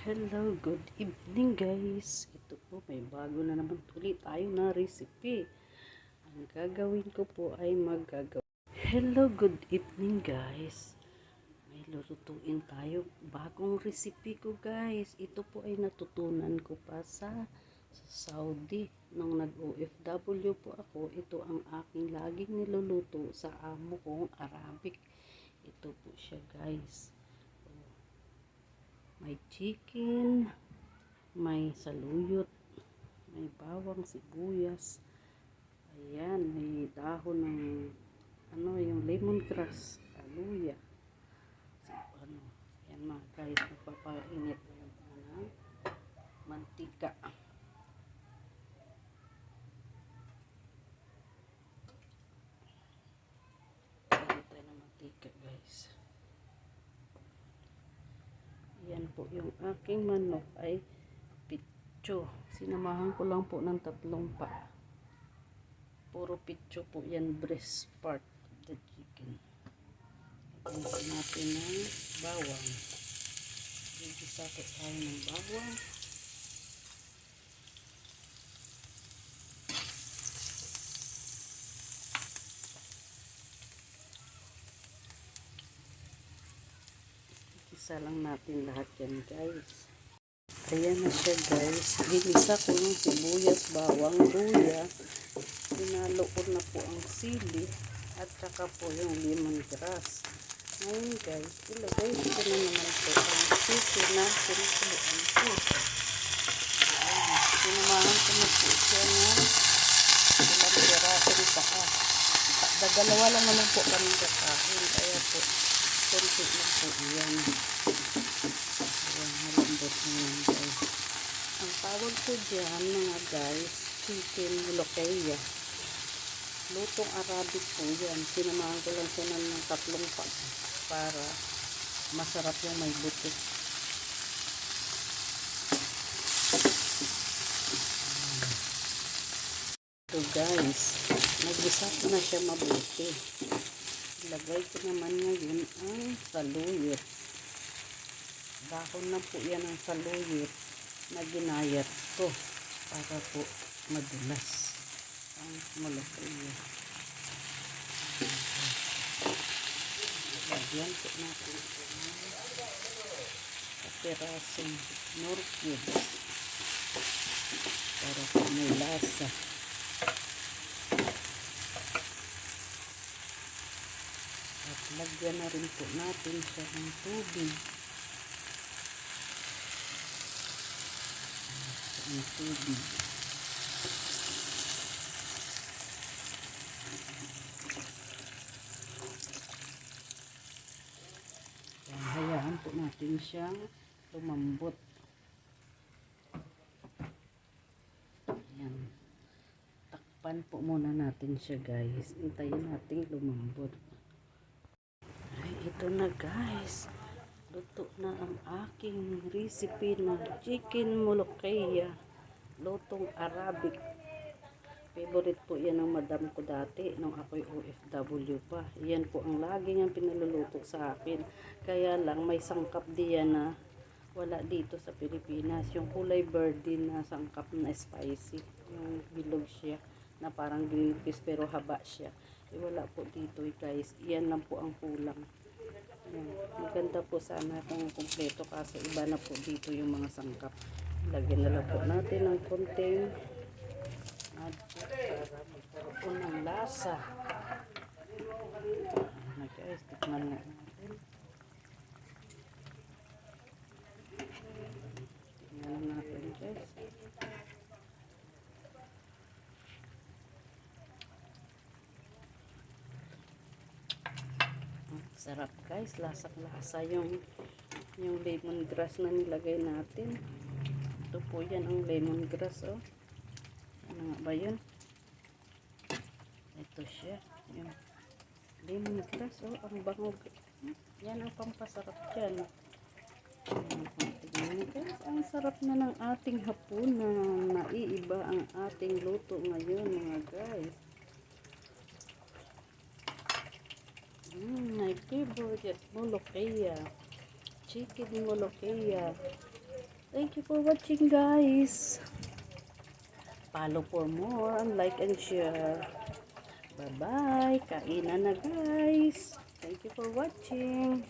Hello, good evening guys. Ito po, may bago na naman ulit tayo na recipe. Ang gagawin ko po ay Hello, good evening guys. May lulutuin tayo. Bagong recipe ko guys. Ito po ay natutunan ko pa sa Saudi. Nung nag-OFW po ako, ito ang aking laging niluluto sa amo kong Arabic. Ito po siya guys. May chicken, may saluyot, may bawang, sibuyas. Ayan, may dahon ng yung lemongrass, aluya. So, yan mga guys, magpapainit ng mantika. Painit tayo ng mantika guys. Yan po yung aking manok ay pitso. Sinamahan ko lang po ng 3 pa. Puro pitso po yan, breast part of the chicken. Lagyan natin ng bawang. Gigisa ko tayo ng bawang. Gigisa lang natin lahat yan guys. Ayan na siya guys. Ginisa ko ng sibuyas, bawang, luya. Pinalo ko na po ang sili at saka po yung lemongrass. Ngayon guys, ilagay ko na naman po ang chicken na pinakuluan ko. Ayan. Sinamahan ko na po siya ng ilang pirasong paa. Dalawa lang naman po kami kakain. Kaya po, konti lang po yan. Ayan, malambot na yan guys. Ang tawag ko dyan mga guys, chicken lokeya. Lutong Arabic po yan. Sinamahan ko lang siya ng 3 pa para masarap yung may buto. So guys, nagisa ko na siya mabuti. Ilagay ko naman ngayon ang saluyot. Dahon na po yan ang saluyot na ginayat ko para po madulas ang malakaya. Lagyan po natin ito ng kapirasong nor cubes para po may lasa. At lagyan na rin po natin siya ng tubig. Ang tubig. Hayaan po natin siyang lumambot. Ayan. Takpan po muna natin siya guys. Hintayin natin lumambot. Ay, ito na guys. Luto na ang aking recipe na chicken molokhaya. Lutong Arabic. Favorite po yan ng madam ko dati nung ako'y OFW pa. Yan po ang lagi niyang pinaluluto sa akin. Kaya lang may sangkap diyan na wala dito sa Pilipinas. Yung kulay birdie na sangkap na spicy. Yung bilog siya na parang green fish pero haba siya. Wala po dito guys. Yan lang po ang kulang. Yan. Maganda po sana kung kumpleto kaso iba na po dito yung mga sangkap. Lagyan na lang po natin ng konting para magkaroon ng lasa. Ayan guys, tikman nga natin. Tikman natin guys. Sarap guys, lasak-lasa yung lemongrass na nilagay natin. Ito po yan ang lemongrass oh. Ano nga ba yun? Ito siya. Yung lemongrass oh, ang bango. Yan ang pampasarap dyan. Ang sarap na ng ating hapunan. Naiiba ang ating luto ngayon mga guys. My favorite molokhaya. Chicken molokhaya. Thank you for watching, guys. Follow for more and like and share. Bye-bye. Kainan na, guys. Thank you for watching.